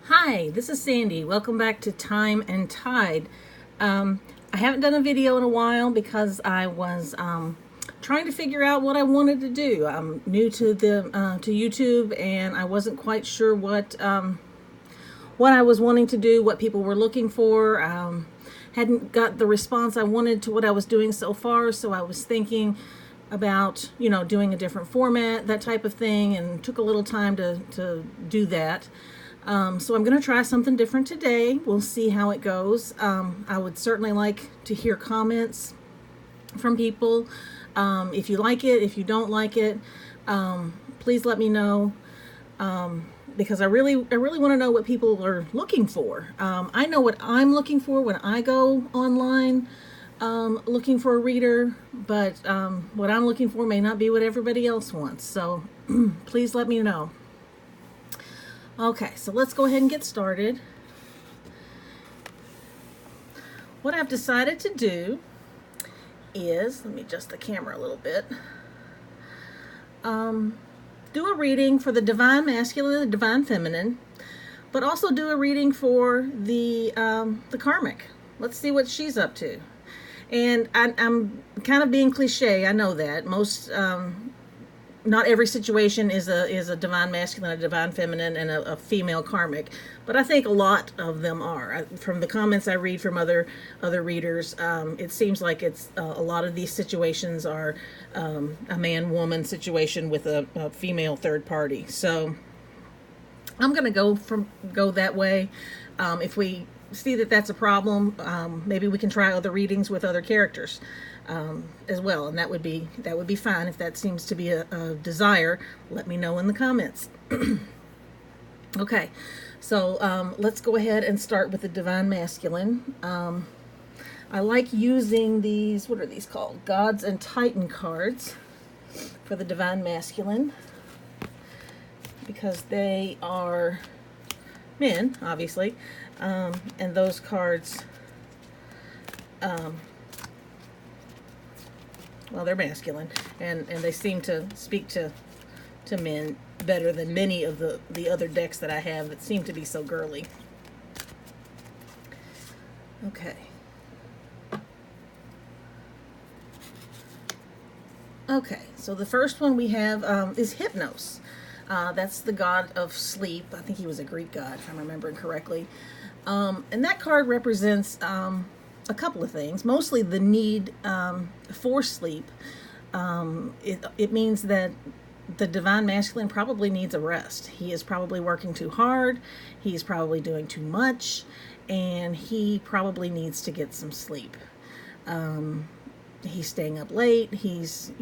Hi, this is Sandy. Welcome back to Time and Tide. I haven't done a video in a while because I was trying to figure out what I wanted to do. I'm new to the to YouTube, and I wasn't quite sure what I was wanting to do, what people were looking for. Hadn't got the response I wanted to what I was doing so far, so I was thinking about doing a different format, that type of thing, and took a little time to do that. So I'm going to try something different today. We'll see how it goes. I would certainly like to hear comments from people. If you like it, if you don't like it, please let me know. Because I really want to know what people are looking for. I know what I'm looking for when I go online looking for a reader, but what I'm looking for may not be what everybody else wants. So please let me know. Okay, so let's go ahead and get started. What I've decided to do is, let me adjust the camera a little bit, do a reading for the Divine Masculine and the Divine Feminine, but also do a reading for the Karmic. Let's see what she's up to. And I'm kind of being cliche, I know that. Not every situation is a divine masculine, a divine feminine, and a female karmic, but I think a lot of them are. From the comments I read from other readers, it seems like it's a lot of these situations are a man-woman situation with a female third party. So I'm going to go that way. If we see that that's a problem, maybe we can try other readings with other characters. As well, and that would be fine. If that seems to be a desire, let me know in the comments. Okay, so let's go ahead and start with the Divine Masculine. I like using these, what are these called? Gods and Titan cards for the Divine Masculine, because they are men, obviously, and those cards well, they're masculine, and they seem to speak to men better than many of the other decks that I have that seem to be so girly. Okay. Okay, so the first one we have is Hypnos. That's the god of sleep. I think he was a Greek god, if I'm remembering correctly. And that card represents a couple of things, mostly the need for sleep. It means that the Divine Masculine probably needs a rest. He is probably working too hard, he's probably doing too much, and he probably needs to get some sleep. He's staying up late, he's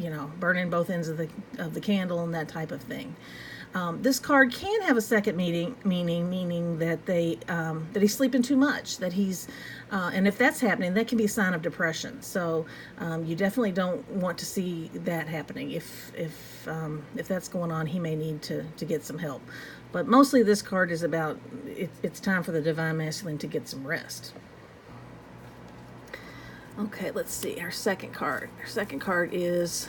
burning both ends of the candle and that type of thing. This card can have a second meaning that that he's sleeping too much, that he's and if that's happening, that can be a sign of depression. So you definitely don't want to see that happening. If that's going on, he may need to get some help. But mostly this card is about it's time for the Divine Masculine to get some rest. Okay, let's see. Our second card. Our second card is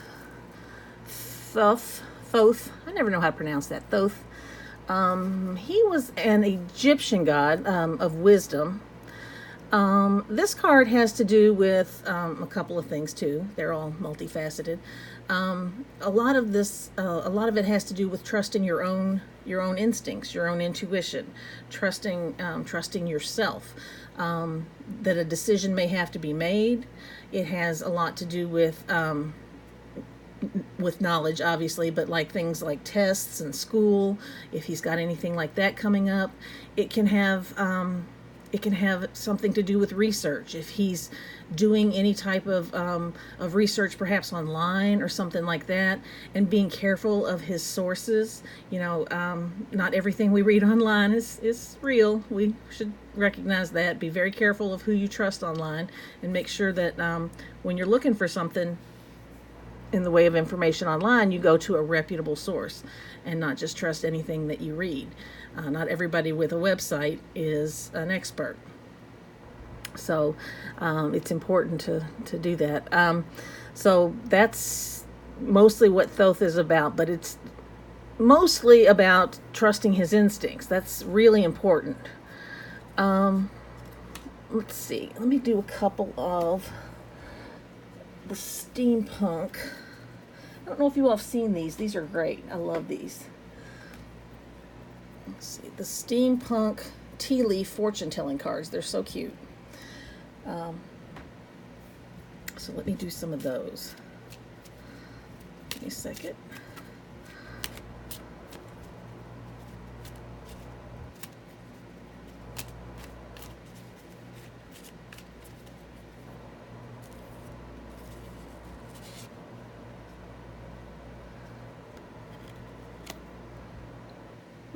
Thoth. I never know how to pronounce that. Thoth. He was an Egyptian god of wisdom. This card has to do with a couple of things too. They're all multifaceted. A lot of it has to do with trusting your own instincts, your own intuition, trusting yourself. That a decision may have to be made. It has a lot to do with knowledge, obviously, but like things like tests and school. If he's got anything like that coming up, it can have something to do with research. If he's doing any type of research, perhaps online or something like that, and being careful of his sources. Not everything we read online is real. We should recognize that. Be very careful of who you trust online, and make sure that when you're looking for something in the way of information online, you go to a reputable source and not just trust anything that you read. Not everybody with a website is an expert. So it's important to do that. So that's mostly what Thoth is about, but it's mostly about trusting his instincts. That's really important. Um, let's see. Let me do a couple of the steampunk. I don't know if you all have seen these. These are great. I love these. Let's see. The steampunk tea leaf fortune telling cards. They're so cute. So let me do some of those. Give me a second.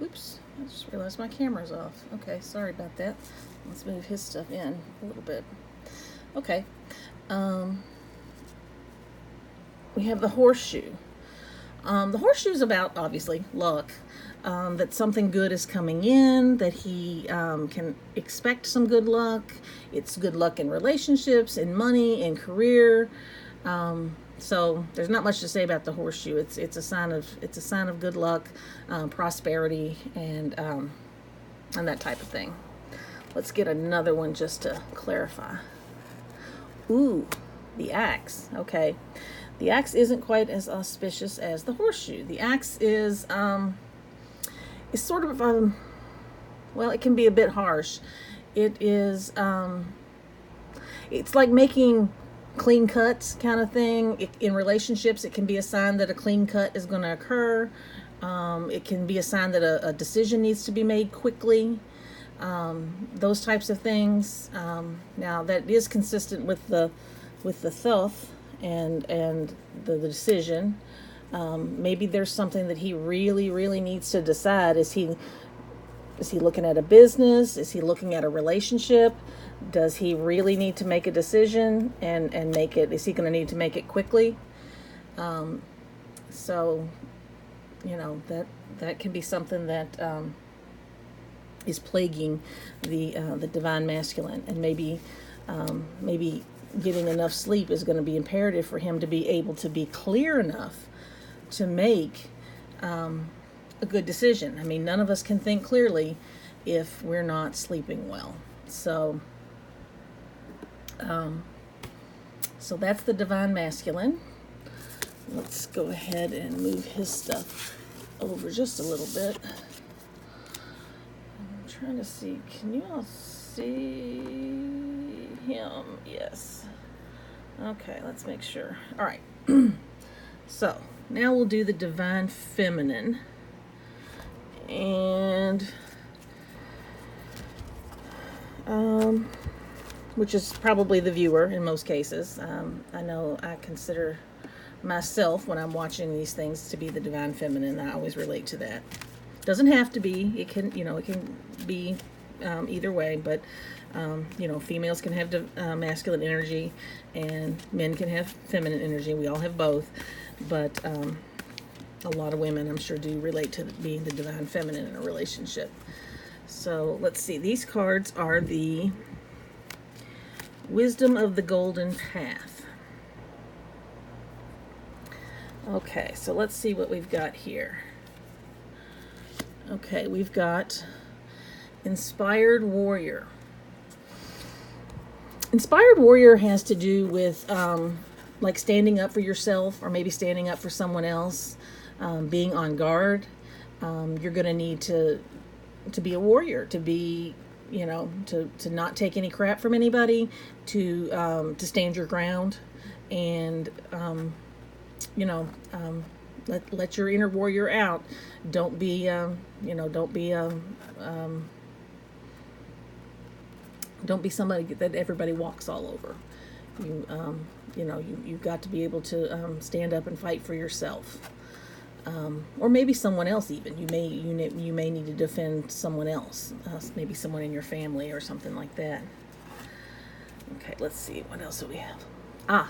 Oops, I just realized my camera's off. Okay, sorry about that. Let's move his stuff in a little bit. Okay. We have the horseshoe. The horseshoe is about, obviously, luck. That something good is coming in, that he can expect some good luck. It's good luck in relationships, in money, in career. So there's not much to say about the horseshoe. It's a sign of good luck, prosperity, and that type of thing. Let's get another one just to clarify. Ooh, the axe. Okay, the axe isn't quite as auspicious as the horseshoe. The axe is sort of well, it can be a bit harsh. It is it's like making clean cuts kind of thing. In relationships, it can be a sign that a clean cut is going to occur. It can be a sign that a decision needs to be made quickly. Those types of things. Now that is consistent with the thought and the decision. Maybe there's something that he really needs to decide. Is he looking at a business? Is he looking at a relationship? Does he really need to make a decision and make it? Is he going to need to make it quickly? So, that can be something that is plaguing the divine masculine, and maybe getting enough sleep is going to be imperative for him to be able to be clear enough to make a good decision. I mean, none of us can think clearly if we're not sleeping well. So that's the divine masculine. Let's go ahead and move his stuff over just a little bit. I'm trying to see, can you all see him? Yes. Okay, let's make sure. All right. So now we'll do the divine feminine. And which is probably the viewer in most cases. I know I consider myself, when I'm watching these things, to be the divine feminine. I always relate to that. Doesn't have to be. It can be either way. But females can have masculine energy, and men can have feminine energy. We all have both. But a lot of women, I'm sure, do relate to being the divine feminine in a relationship. So let's see. These cards are the Wisdom of the Golden Path. Okay, so let's see what we've got here. Okay, we've got Inspired Warrior. Inspired Warrior has to do with like standing up for yourself, or maybe standing up for someone else, being on guard. You're going to need to be a warrior, to be, to not take any crap from anybody, to stand your ground, and let your inner warrior out. Don't be don't be somebody that everybody walks all over. You've got to be able to stand up and fight for yourself, or maybe someone else. Even you may need to defend someone else, maybe someone in your family or something like that. Okay, let's see, what else do we have?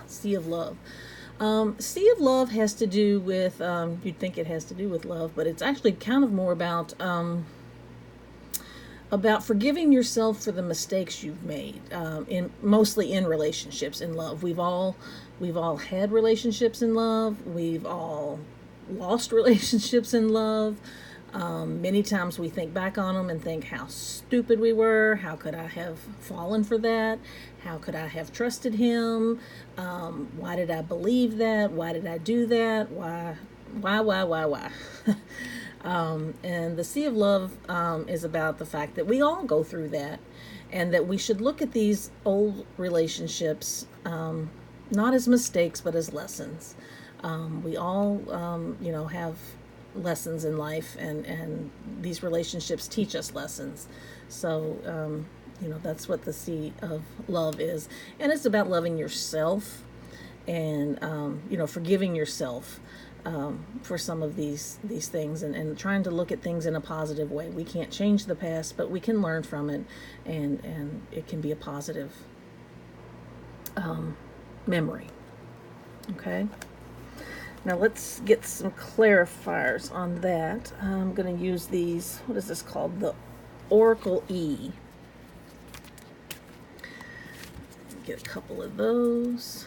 Sea of Love. Sea of Love has to do with, you'd think it has to do with love, but it's actually kind of more about forgiving yourself for the mistakes you've made, mostly in relationships, in love. We've all had relationships in love. We've all lost relationships in love. Many times we think back on them and think how stupid we were. How could I have fallen for that? How could I have trusted him? Why did I believe that? Why did I do that? Why? And the Sea of Love is about the fact that we all go through that, and that we should look at these old relationships not as mistakes but as lessons. We all, have lessons in life, and these relationships teach us lessons. So, that's what the Sea of Love is. And it's about loving yourself and, forgiving yourself for some of these things, and trying to look at things in a positive way. We can't change the past, but we can learn from it, and it can be a positive memory. Okay? Now let's get some clarifiers on that. I'm going to use these, what is this called? The Oracle E. Get a couple of those.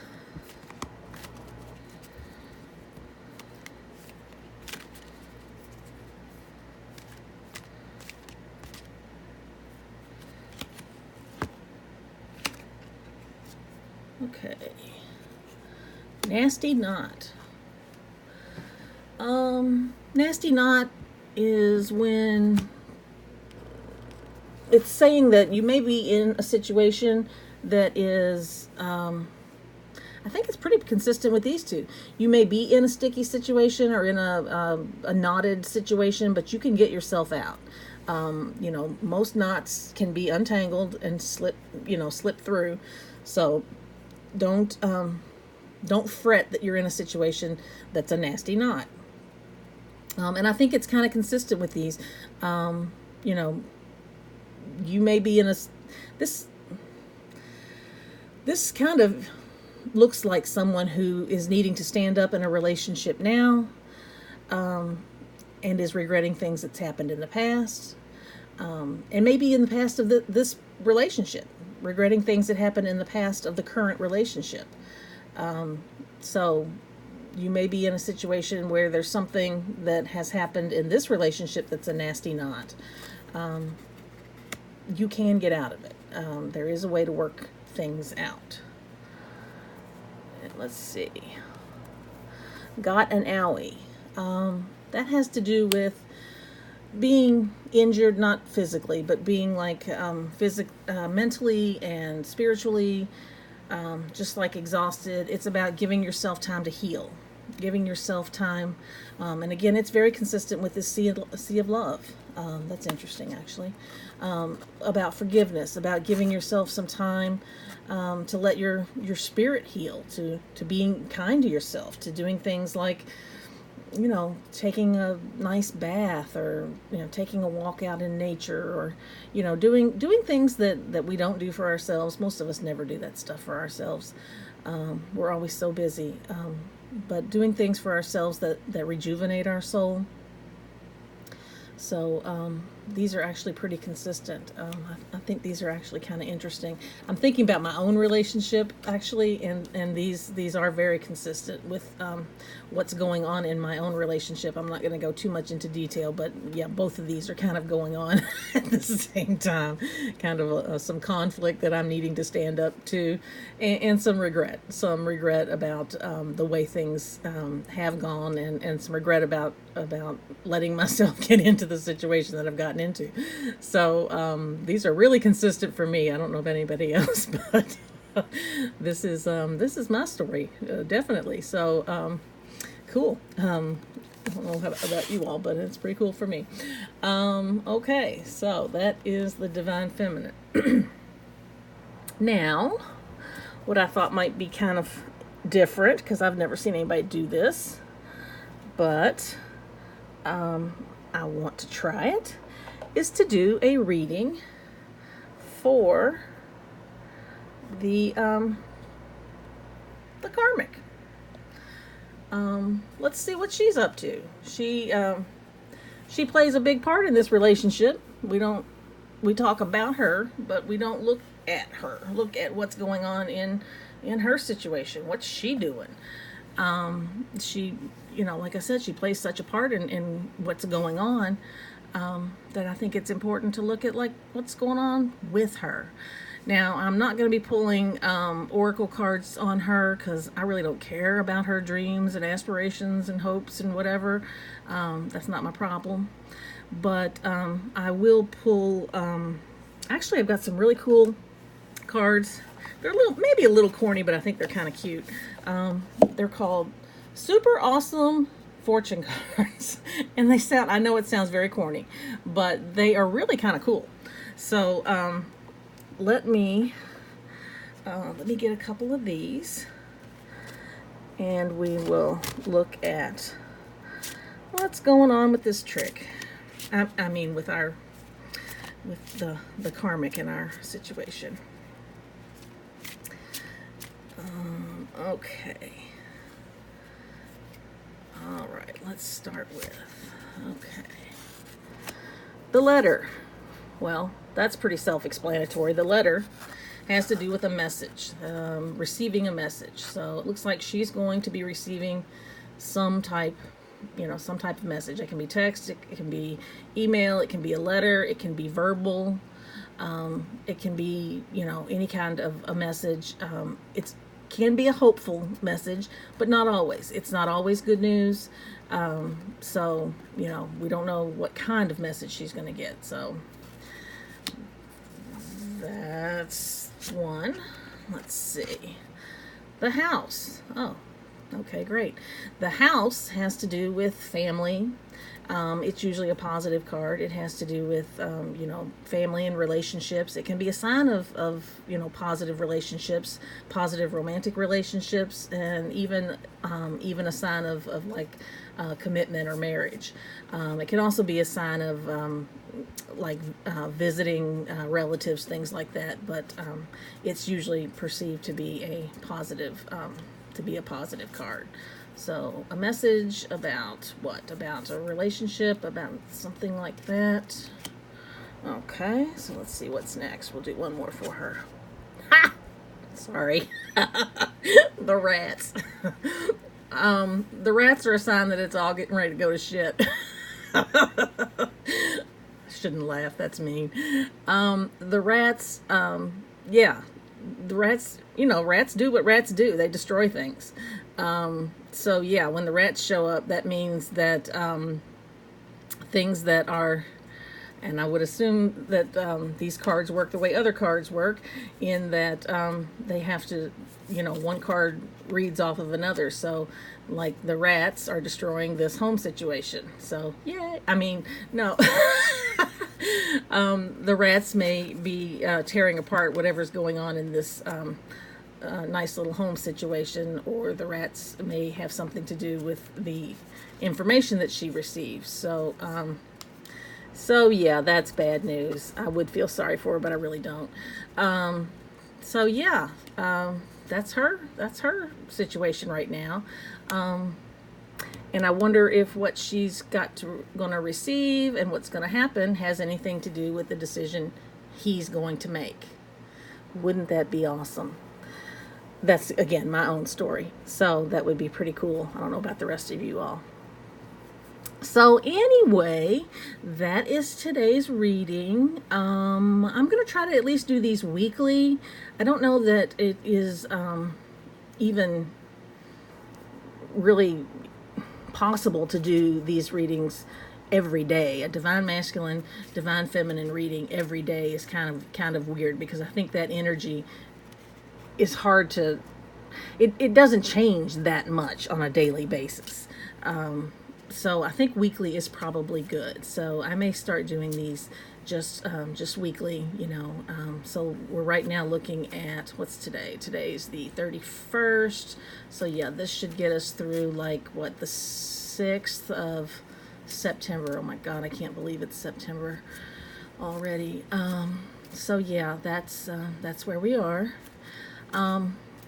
Okay. Nasty knot. Nasty knot is when it's saying that you may be in a situation that is, I think it's pretty consistent with these two. You may be in a sticky situation or in a knotted situation, but you can get yourself out. Most knots can be untangled and slip through. So don't fret that you're in a situation that's a nasty knot. And I think it's kind of consistent with these. You may be in this kind of looks like someone who is needing to stand up in a relationship now, and is regretting things that's happened in the past, and maybe in the past of this relationship, regretting things that happened in the past of the current relationship. So you may be in a situation where there's something that has happened in this relationship that's a nasty knot. You can get out of it. There is a way to work things out. And let's see. Got an owie. That has to do with being injured, not physically, but being like mentally and spiritually, just like exhausted. It's about giving yourself time to heal, giving yourself time. And again, it's very consistent with this sea of love. That's interesting, actually. About forgiveness, about giving yourself some time to let your spirit heal, to being kind to yourself, to doing things like, taking a nice bath, or, taking a walk out in nature, or, doing things that we don't do for ourselves. Most of us never do that stuff for ourselves. We're always so busy. But doing things for ourselves that rejuvenate our soul. So these are actually pretty consistent. I think these are actually kind of interesting. I'm thinking about my own relationship, actually, and these are very consistent with what's going on in my own relationship. I'm not going to go too much into detail, but yeah, both of these are kind of going on at the same time. Kind of some conflict that I'm needing to stand up to, and some regret about the way things have gone, and some regret about letting myself get into the situation that I've gotten into. So these are really consistent for me. I don't know about anybody else, but this is my story, definitely. So cool. I don't know about you all, but it's pretty cool for me. Okay, so that is the Divine Feminine. Now, what I thought might be kind of different, because I've never seen anybody do this, but I want to try it, is to do a reading for the Karmic. Let's see what she's up to. She plays a big part in this relationship. We talk about her, but we don't look at her. Look at what's going on in her situation. What's she doing? She, you know, like I said, she plays such a part in what's going on, that I think it's important to look at like what's going on with her. Now, I'm not going to be pulling oracle cards on her because I really don't care about her dreams and aspirations and hopes and whatever. That's not my problem. But I will pull. Actually, I've got some really cool cards. They're maybe a little corny, but I think they're kind of cute. They're called Super Awesome Fortune Cards, and they sound. I know it sounds very corny, but they are really kind of cool. So let me get a couple of these, and we will look at what's going on with this trick. I mean, with the karmic in our situation. Okay. All right. Let's start with the letter. Well, that's pretty self-explanatory. The letter has to do with a message, receiving a message. So it looks like she's going to be receiving some type of message. It can be text, it can be email, it can be a letter, it can be verbal, it can be, any kind of a message. It can be a hopeful message, but not always. It's not always good news. So, we don't know what kind of message she's going to get. So that's one. Let's see. The house. Oh, okay, great. The house has to do with family. It's usually a positive card. It has to do with, family and relationships. It can be a sign of positive relationships, positive romantic relationships, and even a sign of like commitment or marriage. It can also be a sign of visiting relatives, things like that. But it's usually perceived to be a positive card. So a message about what? About a relationship, about something like that. Okay, so let's see what's next. We'll do one more for her. Ha! Sorry. The rats. The rats are a sign that it's all getting ready to go to shit. Shouldn't laugh, that's mean. The rats, yeah. The rats, rats do what rats do. They destroy things. So yeah, when the rats show up, that means that things that are, and I would assume that these cards work the way other cards work, in that they have to, one card reads off of another. So like the rats are destroying this home situation. So yeah, I mean, no. The rats may be tearing apart whatever's going on in this nice little home situation, or the rats may have something to do with the information that she receives. So yeah, that's bad news. I would feel sorry for her, but I really don't. So yeah, that's her situation right now. And I wonder if what she's going to receive and what's going to happen has anything to do with the decision he's going to make. Wouldn't that be awesome? That's, again, my own story. So that would be pretty cool. I don't know about the rest of you all. So anyway, that is today's reading. I'm going to try to at least do these weekly. I don't know that it is even really possible to do these readings every day. A divine masculine, divine feminine reading every day is kind of weird, because I think that energy is hard to, it doesn't change that much on a daily basis. So I think weekly is probably good. So I may start doing these just weekly, so we're right now looking at, what's today? Today's the 31st. So yeah, this should get us through the 6th of September. Oh my God, I can't believe it's September already. So yeah, that's where we are.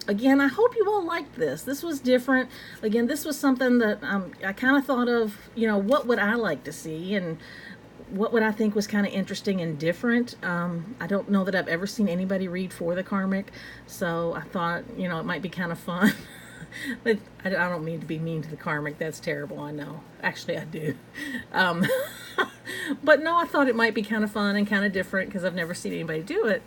Again, I hope you all liked this. This was different. Again, this was something that I kind of thought of, what would I like to see, and what would I think was kind of interesting and different. I don't know that I've ever seen anybody read for the karmic, so I thought, it might be kind of fun But I don't mean to be mean to the karmic. That's terrible. I know. Actually, I do. Um, but no, I thought it might be kind of fun and kind of different because I've never seen anybody do it.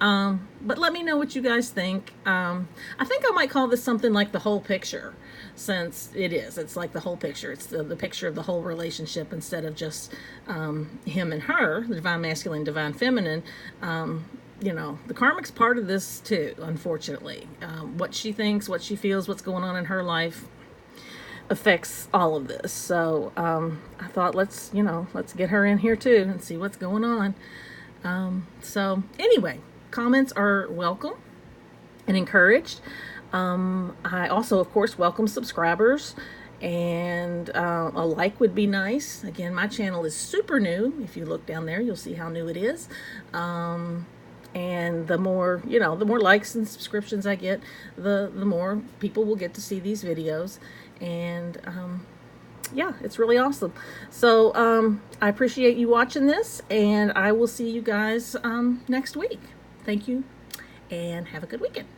But let me know what you guys think. I think I might call this something like the whole picture, since it's like the whole picture. It's the picture of the whole relationship instead of just him and her, the divine masculine, divine feminine. The karmic's part of this too, unfortunately. What she thinks, what she feels, what's going on in her life affects all of this. So I thought let's get her in here too and see what's going on. So anyway, comments are welcome and encouraged. I also, of course, welcome subscribers, and a like would be nice. Again, my channel is super new. If you look down there, you'll see how new it is. And the more likes and subscriptions I get, the more people will get to see these videos. And yeah, it's really awesome. So I appreciate you watching this, and I will see you guys next week. Thank you, and have a good weekend.